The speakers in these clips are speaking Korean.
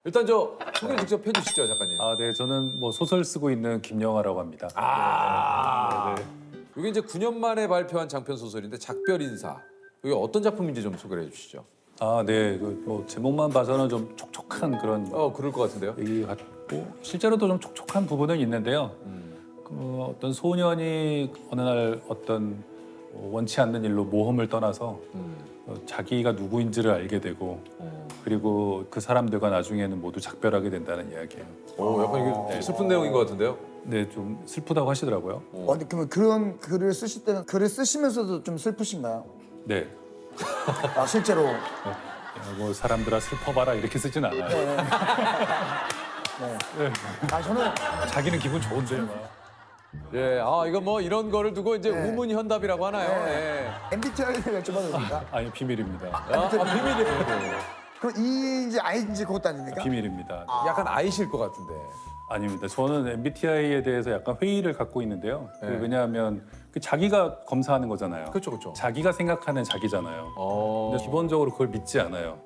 일단 저 소개 직접 해주시죠, 작가님. 아, 네, 저는 뭐 소설 쓰고 있는 김영하라고 합니다. 이게 이제 9년 만에 발표한 장편 소설인데 작별 인사. 이게 어떤 작품인지 좀 소개를 해주시죠. 아, 네, 뭐 제목만 봐서는 좀 촉촉한 그런 그럴 것 같은데요. 얘기 같고 실제로도 좀 촉촉한 부분은 있는데요. 어떤 소년이 어느 날 어떤 원치 않는 일로 모험을 떠나서 자기가 누구인지를 알게 되고 그리고 그 사람들과 나중에는 모두 작별하게 된다는 이야기예요. 약간 이게 슬픈 내용인 것 같은데요. 네, 좀 슬프다고 하시더라고요. 근데 그러면 그런 글을 쓰실 때는 글을 쓰시면서도 좀 슬프신가요? 네, 아 실제로. 뭐 사람들아 슬퍼봐라 이렇게 쓰진 않아요. 네. 아 저는 자기는 기분 좋은데 막. 예, 이거 뭐 이런 거를 두고 이제 우문현답이라고 하나요? 예. MBTI를 여쭤봐도 됩니까? 아니 비밀입니다. 비밀이에요. 그럼 E인지 I인지 그것도 아닙니까? 비밀입니다. 약간 아이실 것 같은데. 아닙니다. 저는 MBTI에 대해서 약간 회의를 갖고 있는데요. 네. 왜냐하면 자기가 검사하는 거잖아요. 그렇죠. 자기가 생각하는 자기잖아요. 근데 기본적으로 그걸 믿지 않아요.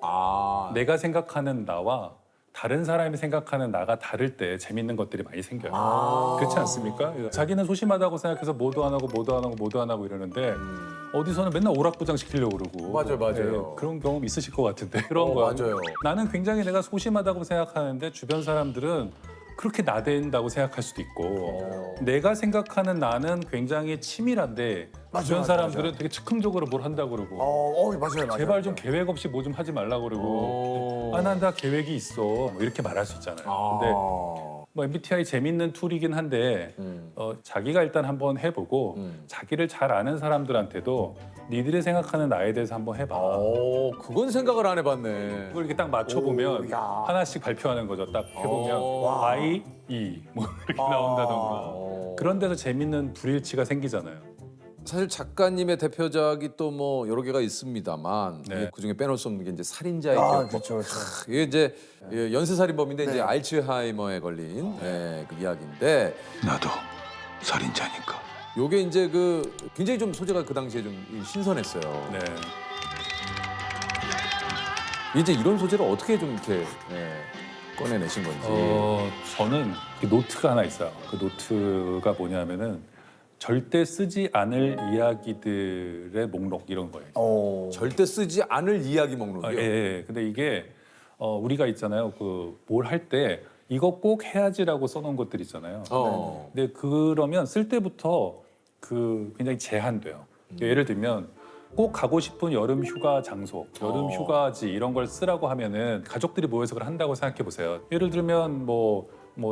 내가 생각하는 나와 다른 사람이 생각하는 나가 다를 때 재밌는 것들이 많이 생겨요. 그렇지 않습니까? 자기는 소심하다고 생각해서 뭐도 안 하고 이러는데 어디서는 맨날 오락부장 시키려고 그러고. 맞아요. 그런 경험 있으실 것 같은데. 그런 거야. 맞아요. 나는 굉장히 내가 소심하다고 생각하는데 주변 사람들은 그렇게 나댄다고 생각할 수도 있고 내가 생각하는 나는 굉장히 치밀한데 주변 사람들은 되게 즉흥적으로 뭘 한다고 그러고 맞아요. 제발 좀 계획 없이 뭐 좀 하지 말라고 그러고 난 다 계획이 있어 뭐 이렇게 말할 수 있잖아요. 근데 뭐 MBTI 재밌는 툴이긴 한데 자기가 일단 한번 해보고 자기를 잘 아는 사람들한테도 니들이 생각하는 나에 대해서 한번 해봐. 그건 생각을 안 해봤네. 그걸 이렇게 딱 맞춰보면 하나씩 발표하는 거죠. 딱 해보면 I, E 뭐 이렇게 나온다던가 그런 데서 재밌는 불일치가 생기잖아요. 사실 작가님의 대표작이 또 뭐 여러 개가 있습니다만 네. 그 중에 빼놓을 수 없는 게 이제 살인자의 기억. 그렇죠. 이게 이제 연쇄살인범인데 이제 알츠하이머에 걸린 그 이야기인데 나도 살인자니까. 요게 이제 그 굉장히 좀 소재가 그 당시에 좀 신선했어요. 네. 이제 이런 소재를 어떻게 좀 이렇게 꺼내내신 건지. 저는 노트가 하나 있어요. 그 노트가 뭐냐면은 절대 쓰지 않을 이야기들의 목록 이런 거예요. 절대 쓰지 않을 이야기 목록이요. 예. 근데 이게 우리가 있잖아요. 그 뭘 할 때 이거 꼭 해야지라고 써놓은 것들 있잖아요. 근데 그러면 쓸 때부터 그 굉장히 제한돼요. 예를 들면 꼭 가고 싶은 여름 휴가 장소, 여름 휴가지 이런 걸 쓰라고 하면은 가족들이 모여서 그걸 한다고 생각해 보세요. 예를 들면 뭐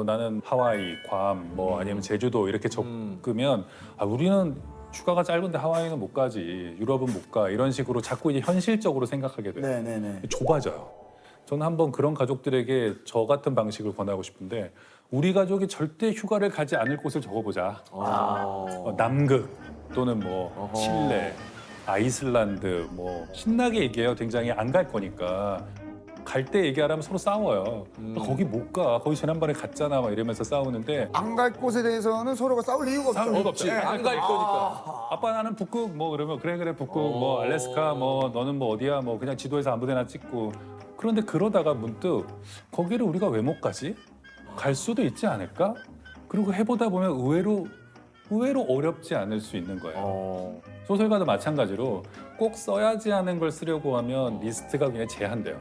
나는 하와이, 괌, 뭐 아니면 제주도 이렇게 적으면 우리는 휴가가 짧은데 하와이는 못 가지, 유럽은 못 가 이런 식으로 자꾸 이제 현실적으로 생각하게 돼요. 네네네. 좁아져요. 저는 한번 그런 가족들에게 저 같은 방식을 권하고 싶은데 우리 가족이 절대 휴가를 가지 않을 곳을 적어보자. 남극 또는 뭐 칠레, 아이슬란드 뭐 신나게 얘기해요. 굉장히 안 갈 거니까. 갈 때 얘기하라면 서로 싸워요. 거기 못 가. 거기 지난번에 갔잖아. 막 이러면서 싸우는데 안 갈 곳에 대해서는 서로가 싸울 이유가 없죠. 싸울 이유가 없지. 안 갈 거니까. 아빠 나는 북극 뭐 그러면 그래 북극 뭐 알래스카 뭐 너는 뭐 어디야 뭐 그냥 지도에서 아무데나 찍고 그런데 그러다가 문득 거기를 우리가 왜 못 가지? 갈 수도 있지 않을까? 그리고 해보다 보면 의외로 어렵지 않을 수 있는 거예요. 소설가도 마찬가지로 꼭 써야지 하는 걸 쓰려고 하면 리스트가 그냥 제한돼요.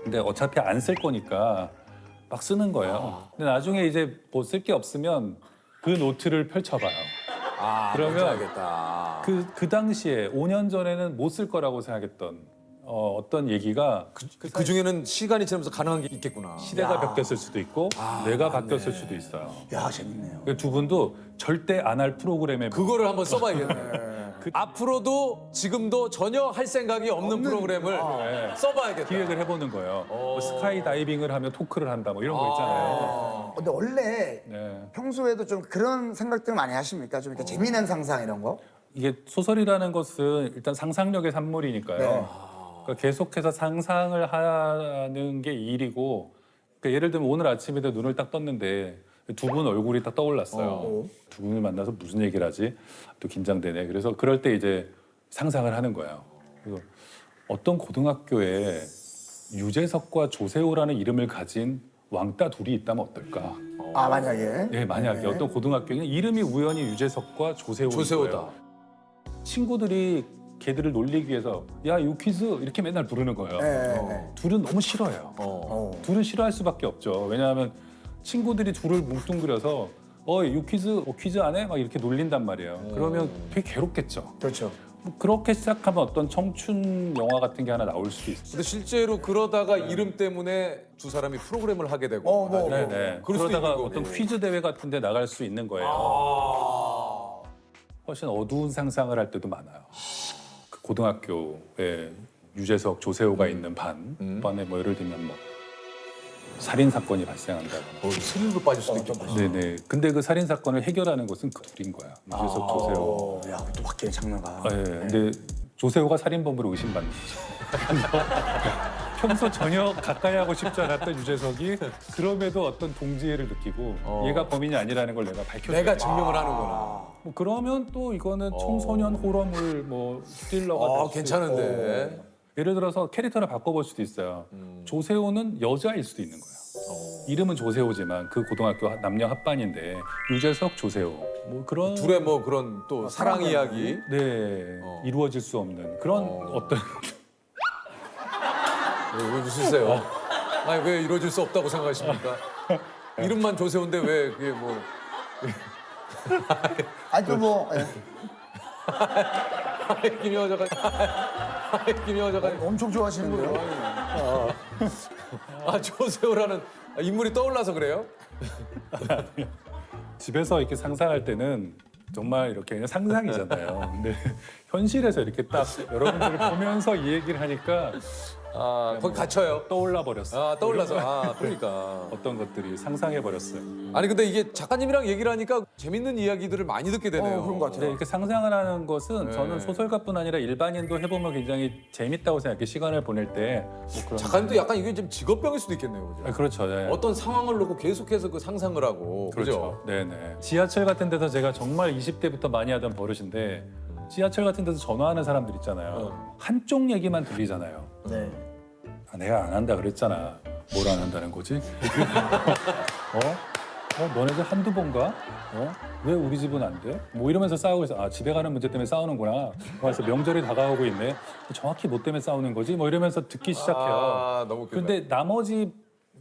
근데 어차피 안 쓸 거니까 막 쓰는 거예요. 근데 나중에 이제 뭐 쓸 게 없으면 그 노트를 펼쳐봐요. 그러면 알겠다. 그 당시에 5년 전에는 못 쓸 거라고 생각했던 어떤 얘기가 그 중에는 시간이 지나면서 가능한 게 있겠구나. 시대가 바뀌었을 수도 있고 내가 바뀌었을 수도 있어요. 야 재밌네요. 두 분도 절대 안 할 프로그램에 그거를 한번 써봐야겠네. 앞으로도 지금도 전혀 할 생각이 없는 프로그램을 써봐야겠다. 기획을 해보는 거예요. 뭐 스카이 다이빙을 하며 토크를 한다 뭐 이런 거 있잖아요. 근데 원래 네. 평소에도 좀 그런 생각들 많이 하십니까? 좀 이렇게 재미난 상상 이런 거? 이게 소설이라는 것은 일단 상상력의 산물이니까요. 네. 그러니까 계속해서 상상을 하는 게 일이고 그러니까 예를 들면 오늘 아침에도 눈을 딱 떴는데 두 분 얼굴이 딱 떠올랐어요. 두 분을 만나서 무슨 얘기를 하지? 또 긴장되네. 그래서 그럴 때 이제 상상을 하는 거예요. 그래서 어떤 고등학교에 유재석과 조세호라는 이름을 가진 왕따 둘이 있다면 어떨까? 아 만약에. 예, 만약에 네. 어떤 고등학교에 이름이 우연히 유재석과 조세호인 조세호다. 거예요. 친구들이 걔들을 놀리기 위해서 야 유퀴즈 이렇게 맨날 부르는 거예요. 네. 둘은 너무 싫어해요. 둘은 싫어할 수밖에 없죠. 왜냐하면 친구들이 둘을 뭉뚱그려서 유퀴즈 퀴즈 안 해? 막 이렇게 놀린단 말이에요. 그러면 되게 괴롭겠죠. 그렇죠. 뭐 그렇게 시작하면 어떤 청춘 영화 같은 게 하나 나올 수도 있어요. 근데 실제로 그러다가 이름 때문에 두 사람이 프로그램을 하게 되고. 뭐. 네네. 그럴 수도 그러다가 있는 어떤 거고. 퀴즈 대회 같은 데 나갈 수 있는 거예요. 훨씬 어두운 상상을 할 때도 많아요. 그 고등학교에 유재석, 조세호가 있는 반에 뭐 예를 들면 뭐 살인 사건이 발생한다거나. 스릴로 빠질 수도 있겠다. 네네. 근데 그 살인 사건을 해결하는 것은 그 둘인 거야. 유재석, 조세호. 야또 밖에 장르가. 예. 근데 조세호가 살인범으로 의심받는 거죠. 그래서 평소 전혀 가까이 하고 싶지 않았던 유재석이 그럼에도 어떤 동지애를 느끼고 얘가 범인이 아니라는 걸 내가 밝혀줘. 내가 증명을 하는구나. 뭐 그러면 또 이거는 청소년 호러물 뭐 스릴러가 될수 괜찮은데. 있고. 예를 들어서 캐릭터를 바꿔볼 수도 있어요. 조세호는 여자일 수도 있는 거예요. 이름은 조세호지만 그 고등학교 남녀 합반인데 유재석, 조세호 뭐 그런 둘의 뭐 그런 또 사랑 이야기. 네 이루어질 수 없는 그런 어떤 왜 웃으세요? 아니 왜 이루어질 수 없다고 생각하십니까? 이름만 조세호인데 왜 그게 뭐 아니 뭐 김여자가 김여자가 엄청 좋아하시는데요. 조세호라는 인물이 떠올라서 그래요? 집에서 이렇게 상상할 때는 정말 이렇게 그냥 상상이잖아요. 근데 현실에서 이렇게 딱 여러분들을 보면서 이 얘기를 하니까 거기 갇혀요. 떠올라 버렸어요. 떠올라서 그러니까. 어떤 것들이 상상해 버렸어요. 아니 근데 이게 작가님이랑 얘기를 하니까 재밌는 이야기들을 많이 듣게 되네요. 그런 것 같아요. 근데 이렇게 상상을 하는 것은 네. 저는 소설가뿐 아니라 일반인도 해보면 굉장히 재밌다고 생각해요. 시간을 보낼 때. 뭐 그런 작가님도 약간 이게 좀 직업병일 수도 있겠네요, 그죠? 그렇죠. 네. 어떤 상황을 놓고 계속해서 그 상상을 하고, 그렇죠. 네네. 지하철 같은 데서 제가 정말 20대부터 많이 하던 버릇인데 지하철 같은 데서 전화하는 사람들 있잖아요. 한쪽 얘기만 들리잖아요. 네. 내가 안 한다 그랬잖아. 뭘 안 한다는 거지? 너네들 한두 번 가? 왜 우리 집은 안 돼? 뭐 이러면서 싸우고 있어. 집에 가는 문제 때문에 싸우는구나. 그래서 명절이 다가오고 있네. 정확히 뭐 때문에 싸우는 거지? 뭐 이러면서 듣기 시작해요. 너무 웃기다. 근데 나머지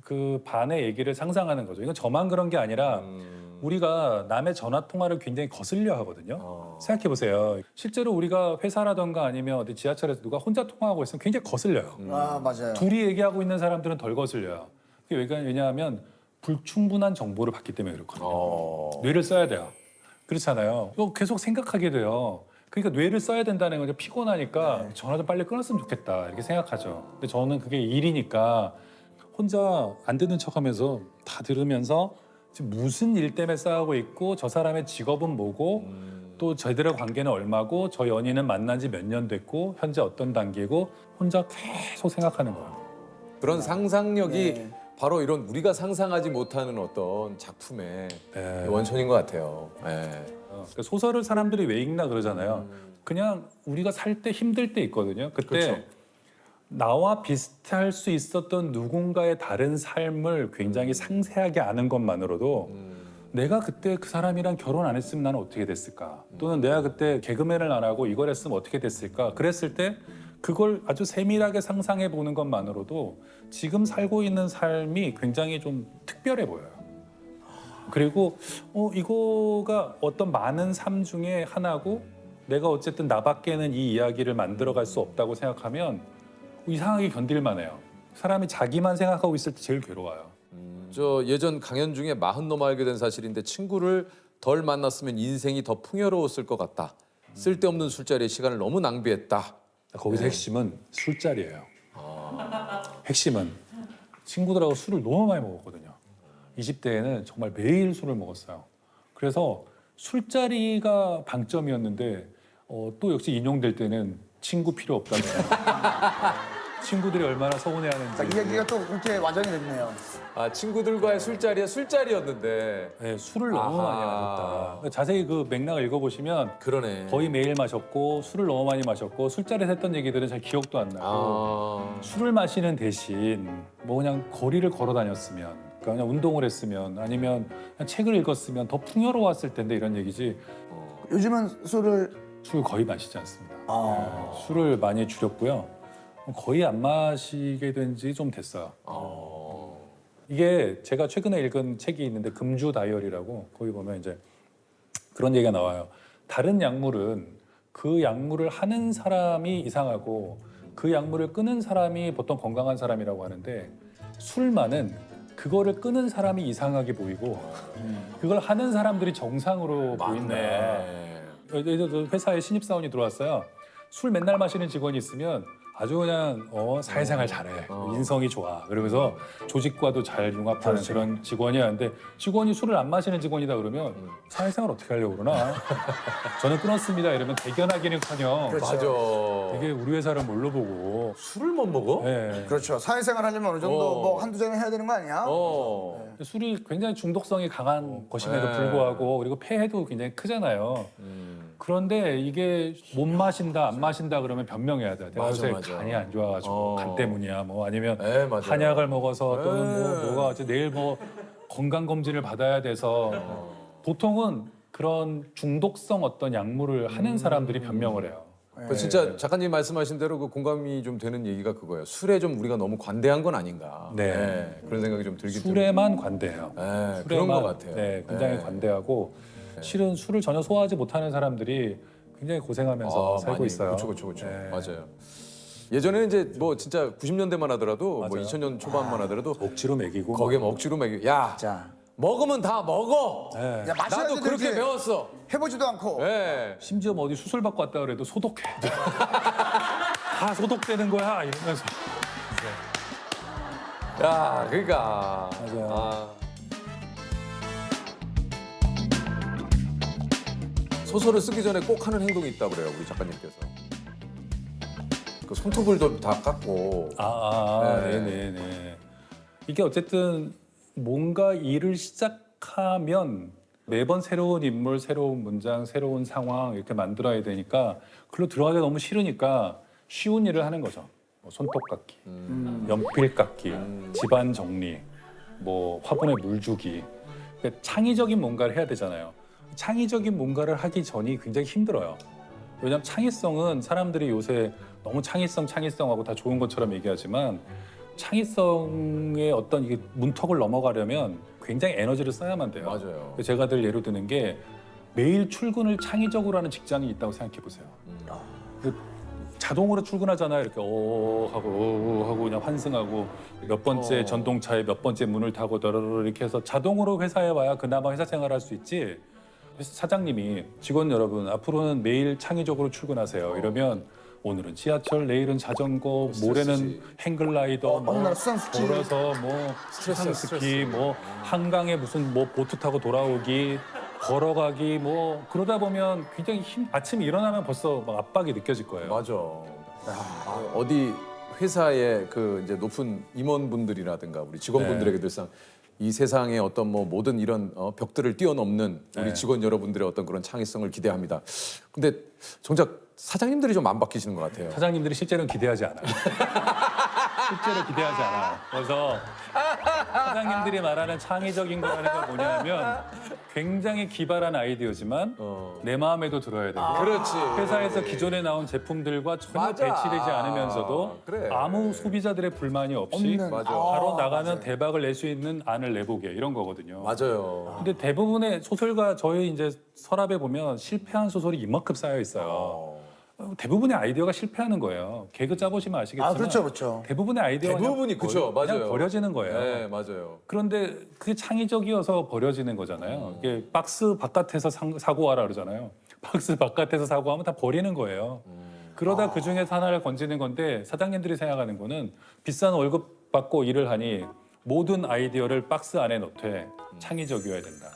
그 반의 얘기를 상상하는 거죠. 이건 저만 그런 게 아니라 우리가 남의 전화 통화를 굉장히 거슬려 하거든요. 생각해 보세요. 실제로 우리가 회사라던가 아니면 어디 지하철에서 누가 혼자 통화하고 있으면 굉장히 거슬려요. 맞아요. 둘이 얘기하고 있는 사람들은 덜 거슬려요. 그게 왜냐하면 불충분한 정보를 받기 때문에 그렇거든요. 뇌를 써야 돼요. 그렇잖아요. 이거 계속 생각하게 돼요. 그러니까 뇌를 써야 된다는 거죠. 피곤하니까 전화 좀 빨리 끊었으면 좋겠다 이렇게 생각하죠. 근데 저는 그게 일이니까 혼자 안 듣는 척하면서 다 들으면서 지금 무슨 일 때문에 싸우고 있고 저 사람의 직업은 뭐고 또 저희들의 관계는 얼마고 저 연인은 만난 지 몇 년 됐고 현재 어떤 단계고 혼자 계속 생각하는 거예요. 그런 상상력이 바로 이런 우리가 상상하지 못하는 어떤 작품의 네. 원천인 것 같아요. 네. 그러니까 소설을 사람들이 왜 읽나 그러잖아요. 그냥 우리가 살 때 힘들 때 있거든요. 그때 그렇죠. 나와 비슷할 수 있었던 누군가의 다른 삶을 굉장히 상세하게 아는 것만으로도 내가 그때 그 사람이랑 결혼 안 했으면 나는 어떻게 됐을까? 또는 내가 그때 개그맨을 안 하고 이걸 했으면 어떻게 됐을까? 그랬을 때 그걸 아주 세밀하게 상상해 보는 것만으로도 지금 살고 있는 삶이 굉장히 좀 특별해 보여요. 그리고 이거가 어떤 많은 삶 중에 하나고 내가 어쨌든 나밖에는 이 이야기를 만들어갈 수 없다고 생각하면 이상하게 견딜만 해요. 사람이 자기만 생각하고 있을 때 제일 괴로워요. 저 예전 강연 중에 40넘어 알게 된 사실인데 친구를 덜 만났으면 인생이 더 풍요로웠을 것 같다. 쓸데없는 술자리에 시간을 너무 낭비했다. 거기서 핵심은 술자리예요. 핵심은 친구들하고 술을 너무 많이 먹었거든요. 20대에는 정말 매일 술을 먹었어요. 그래서 술자리가 방점이었는데 또 역시 인용될 때는 친구 필요 없다는 친구들이 얼마나 자, 서운해하는지. 이야기가 또 그렇게 완전히 됐네요. 아 친구들과의 술자리에 술자리였는데. 네, 술을 너무 아하. 많이 마셨다. 자세히 그 맥락을 읽어보시면 그러네. 거의 매일 마셨고 술을 너무 많이 마셨고 술자리에서 했던 얘기들은 잘 기억도 안 나고 아. 술을 마시는 대신 뭐 그냥 거리를 걸어 다녔으면 그러니까 그냥 운동을 했으면 아니면 그냥 책을 읽었으면 더 풍요로웠을 텐데 이런 얘기지 요즘은 술을 술 거의 마시지 않습니다. 아. 네, 술을 많이 줄였고요. 거의 안 마시게 된 지 좀 됐어요. 이게 제가 최근에 읽은 책이 있는데 금주 다이어리라고 거기 보면 이제 그런 얘기가 나와요. 다른 약물은 그 약물을 하는 사람이 이상하고 그 약물을 끊은 사람이 보통 건강한 사람이라고 하는데 술만은 그거를 끊은 사람이 이상하게 보이고 그걸 하는 사람들이 정상으로 보인다. 맞네. 회사에 신입사원이 들어왔어요. 술 맨날 마시는 직원이 있으면 아주 그냥 사회생활 잘해. 인성이 좋아. 그러면서 조직과도 잘 융합하는 그런 직원이야. 근데 직원이 술을 안 마시는 직원이다 그러면 사회생활 어떻게 하려고 그러나? 저는 끊었습니다. 이러면 대견하기는커녕 맞아. 되게 우리 회사를 뭘로 보고. 술을 못 먹어? 네. 그렇죠. 사회생활 하려면 어느 정도 뭐 한두 잔은 해야 되는 거 아니야? 술이 굉장히 중독성이 강한 것임에도 불구하고 그리고 폐해도 굉장히 크잖아요. 그런데 이게 못 마신다 안 마신다 그러면 변명해야 돼. 내가 요새 맞아. 간이 안 좋아가지고 간 때문이야. 뭐 아니면 네, 맞아요. 한약을 먹어서 또는 뭐가 어째 내일 뭐 건강 검진을 받아야 돼서 보통은 그런 중독성 어떤 약물을 하는 사람들이 변명을 해요. 그 진짜 작가님 말씀하신 대로 그 공감이 좀 되는 얘기가 그거예요. 술에 좀 우리가 너무 관대한 건 아닌가. 네. 그런 생각이 좀 들긴 술에만 관대해요. 네, 그런 것 같아요. 네, 굉장히 관대하고 실은 술을 전혀 소화하지 못하는 사람들이 굉장히 고생하면서 살고 많이. 있어요. 그렇죠. 네. 맞아요. 예전에는 이제 뭐 진짜 90년대만 하더라도 뭐 맞아요. 2000년 초반만 하더라도 억지로 먹이고 거기에 뭐 억지로 먹이. 야, 자, 먹으면 다 먹어. 네. 야, 마셔야지 나도 그렇게 되지. 배웠어. 해보지도 않고. 네. 심지어 뭐 어디 수술 받고 왔다 그래도 소독해. 다 소독되는 거야 이러면서. 야, 그러니까. 맞아요. 아. 소설을 쓰기 전에 꼭 하는 행동이 있다고 그래요, 우리 작가님께서. 그 손톱을 다 깎고. 네. 네네네. 이게 어쨌든 뭔가 일을 시작하면 매번 새로운 인물, 새로운 문장, 새로운 상황 이렇게 만들어야 되니까 글로 들어가기가 너무 싫으니까 쉬운 일을 하는 거죠. 뭐 손톱 깎기, 연필 깎기, 집안 정리, 뭐 화분에 물 주기. 그러니까 창의적인 뭔가를 해야 되잖아요. 창의적인 뭔가를 하기 전이 굉장히 힘들어요. 왜냐하면 창의성은 사람들이 요새 너무 창의성하고 다 좋은 것처럼 얘기하지만 창의성의 어떤 이게 문턱을 넘어가려면 굉장히 에너지를 써야만 돼요. 맞아요. 제가 늘 예로 드는 게 매일 출근을 창의적으로 하는 직장이 있다고 생각해 보세요. 자동으로 출근하잖아요. 이렇게 하고 그냥 환승하고 몇 번째 전동차에 몇 번째 문을 타고 더러러 이렇게 해서 자동으로 회사에 와야 그나마 회사 생활할 수 있지. 그래서 사장님이 직원 여러분 앞으로는 매일 창의적으로 출근하세요. 이러면 오늘은 지하철, 내일은 자전거, 모레는 행글라이더, 어느 날 수상스키. 걸어서 뭐 수상스키, 뭐 한강에 무슨 뭐 보트 타고 돌아오기, 걸어가기 뭐 그러다 보면 굉장히 아침에 일어나면 벌써 막 압박이 느껴질 거예요. 맞아. 어디 회사의 그 이제 높은 임원분들이라든가 우리 직원분들에게 늘상 이 세상의 어떤 뭐 모든 이런 벽들을 뛰어넘는 우리 직원 여러분들의 어떤 그런 창의성을 기대합니다. 근데 정작 사장님들이 좀 안 바뀌시는 것 같아요. 사장님들이 실제로는 기대하지 않아요. 실제로 기대하지 않아요. 그래서 사장님들이 말하는 창의적인 거라는 건 뭐냐면 굉장히 기발한 아이디어지만 내 마음에도 들어야 되고 그렇지. 회사에서 기존에 나온 제품들과 전혀 맞아. 배치되지 않으면서도 그래. 아무 소비자들의 불만이 없이 없는. 맞아. 바로 나가면 대박을 낼 수 있는 안을 내보게 이런 거거든요. 맞아요. 근데 대부분의 소설가 저희 이제 서랍에 보면 실패한 소설이 이만큼 쌓여 있어요. 대부분의 아이디어가 실패하는 거예요. 개그 짜보시면 아시겠지만 그렇죠. 대부분의 아이디어가 대부분이 그쵸, 그냥 맞아요. 버려지는 거예요. 네, 맞아요. 그런데 그게 창의적이어서 버려지는 거잖아요. 이게 박스 바깥에서 사고 와라 그러잖아요. 박스 바깥에서 사고하면 다 버리는 거예요. 그러다 그 중에서 하나를 건지는 건데 사장님들이 생각하는 거는 비싼 월급 받고 일을 하니 모든 아이디어를 박스 안에 넣되 창의적이어야 된다.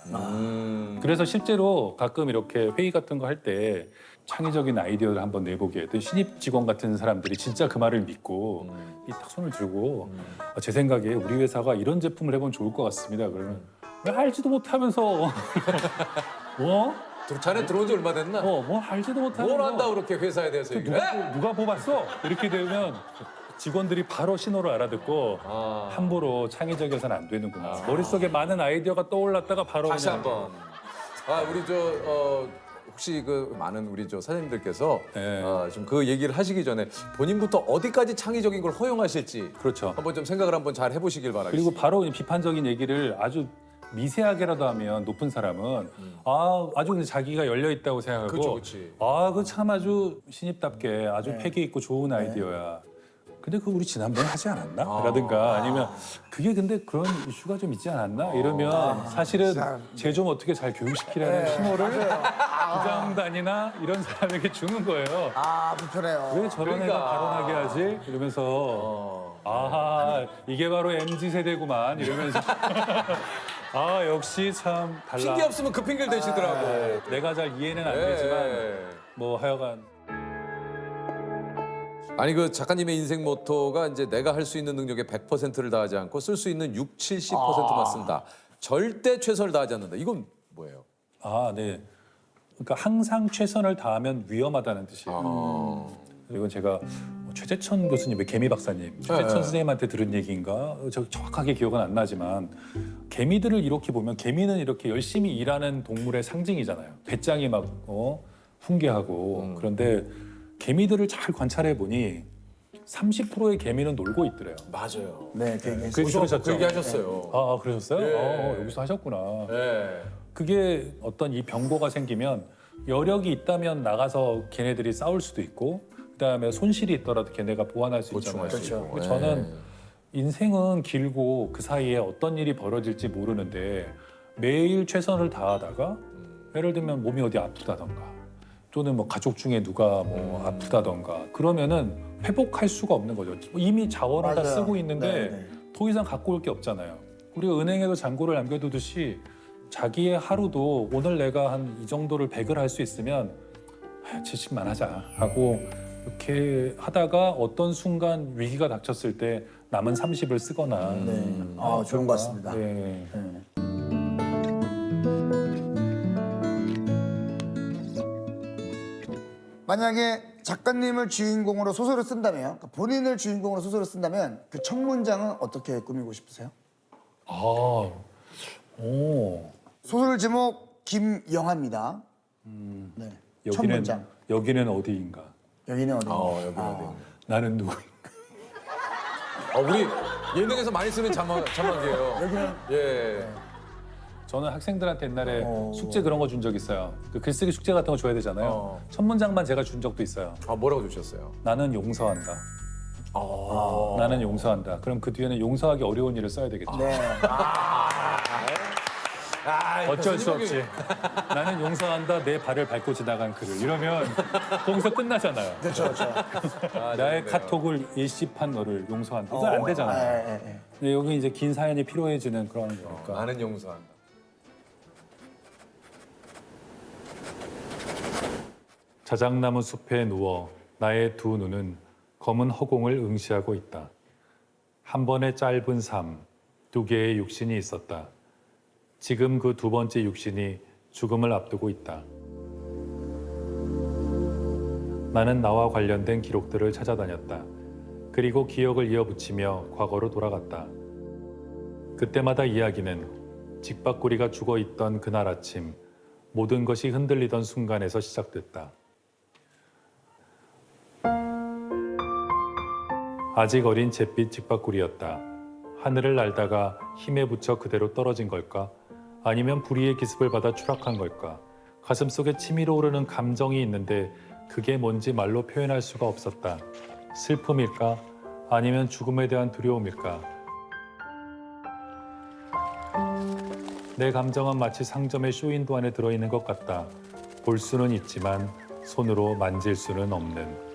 그래서 실제로 가끔 이렇게 회의 같은 거 할 때 창의적인 아이디어를 한번 내보게 했던 신입 직원 같은 사람들이 진짜 그 말을 믿고 이 딱 손을 들고 제 생각에 우리 회사가 이런 제품을 해보면 좋을 것 같습니다. 그러면 왜 알지도 못하면서 자네 들어온 지 얼마 됐나? 뭐 알지도 못하면서 뭘 안다 그렇게 회사에 대해서 얘기를 해? 누가 뽑았어? 이렇게 되면 직원들이 바로 신호를 알아듣고 함부로 창의적이어서는 안 되는구나. 머릿속에 많은 아이디어가 떠올랐다가 바로 다시 그냥 한번. 우리 혹시 그 많은 우리 사장님들께서 네. 좀 그 얘기를 하시기 전에 본인부터 어디까지 창의적인 걸 허용하실지 그렇죠. 한번 좀 생각을 한번 잘 해보시길 바라겠습니다. 그리고 바로 그냥 비판적인 얘기를 아주 미세하게라도 하면 높은 사람은 아주 그냥 자기가 열려 있다고 생각하고 그렇죠, 그렇지. 그 참 아주 신입답게 아주 패기 있고 좋은 아이디어야. 근데 그거 우리 지난번에 하지 않았나? 라든가 아니면 그게 근데 그런 이슈가 좀 있지 않았나? 이러면 사실은 쟤 좀 어떻게 잘 교육시키라는 신호를 부장단이나 이런 사람에게 주는 거예요. 불편해요. 왜 저런 그러니까. 애가 발언하게 하지? 이러면서 아하 이게 바로 MZ 세대구만 이러면서 역시 참 달라. 핑계 없으면 그 핑계를 대시더라고. 내가 잘 이해는 안 네. 되지만 뭐 하여간 아니 그 작가님의 인생 모토가 이제 내가 할 수 있는 능력의 100%를 다하지 않고 쓸 수 있는 60, 70%만 쓴다. 절대 최선을 다하지 않는다. 이건 뭐예요? 네. 그러니까 항상 최선을 다하면 위험하다는 뜻이에요. 이건 제가 최재천 교수님의 개미 박사님, 최재천 선생님한테 들은 얘기인가? 저 정확하게 기억은 안 나지만 개미들을 이렇게 보면 개미는 이렇게 열심히 일하는 동물의 상징이잖아요. 배짱이 막 훈계하고 그런데 개미들을 잘 관찰해 보니 30%의 개미는 놀고 있더래요. 맞아요. 네, 그 들으셨죠? 그 얘기 하셨어요. 그러셨어요? 네. 여기서 하셨구나. 네. 그게 어떤 이 병고가 생기면 여력이 있다면 나가서 걔네들이 싸울 수도 있고 그다음에 손실이 있더라도 걔네가 보완할 수 있잖아요. 보충할 수 있고. 저는 인생은 길고 그 사이에 어떤 일이 벌어질지 모르는데 매일 최선을 다하다가 예를 들면 몸이 어디 아프다던가 또는 뭐 가족 중에 누가 뭐 아프다던가 그러면은 회복할 수가 없는 거죠. 이미 자원을 다 맞아요. 쓰고 있는데 네. 더 이상 갖고 올 게 없잖아요. 우리가 은행에도 잔고를 남겨두듯이 자기의 하루도 오늘 내가 한 이 정도를 100을 할 수 있으면 70만 하자 하고 이렇게 하다가 어떤 순간 위기가 닥쳤을 때 남은 30을 쓰거나 좋은 것 같습니다. 네. 만약에 작가님을 주인공으로 소설을 쓴다면, 그러니까 본인을 주인공으로 소설을 쓴다면 그 첫 문장은 어떻게 꾸미고 싶으세요? 소설 제목 김영하입니다. 네. 첫 문장. 여기는 어디인가? 여기는 어디? 여기 어디? 나는 누구인가? 우리 예능에서 많이 쓰는 자막이에요. 여기는 예. 저는 학생들한테 옛날에 숙제 그런 거 준 적 있어요. 그 글쓰기 숙제 같은 거 줘야 되잖아요. 첫 문장만 제가 준 적도 있어요. 뭐라고 주셨어요? 나는 용서한다. 나는 용서한다. 그럼 그 뒤에는 용서하기 어려운 일을 써야 되겠죠. 네. 어쩔 수 없지. 나는 용서한다. 내 발을 밟고 지나간 그를. 이러면 거기서 끝나잖아요. 그렇죠, 그렇죠. 나의 카톡을 일시판 너를 용서한다. 이거 안 되잖아요. 근데 여기 이제 긴 사연이 필요해지는 그런 거니까. 나는 용서한다. 자작나무 숲에 누워 나의 두 눈은 검은 허공을 응시하고 있다. 한 번의 짧은 삶, 두 개의 육신이 있었다. 지금 그 두 번째 육신이 죽음을 앞두고 있다. 나는 나와 관련된 기록들을 찾아다녔다. 그리고 기억을 이어붙이며 과거로 돌아갔다. 그때마다 이야기는 직박구리가 죽어 있던 그날 아침, 모든 것이 흔들리던 순간에서 시작됐다. 아직 어린 잿빛 직박구리였다. 하늘을 날다가 힘에 부쳐 그대로 떨어진 걸까? 아니면 불의의 기습을 받아 추락한 걸까? 가슴속에 치밀어 오르는 감정이 있는데 그게 뭔지 말로 표현할 수가 없었다. 슬픔일까? 아니면 죽음에 대한 두려움일까? 내 감정은 마치 상점의 쇼윈도 안에 들어있는 것 같다. 볼 수는 있지만 손으로 만질 수는 없는.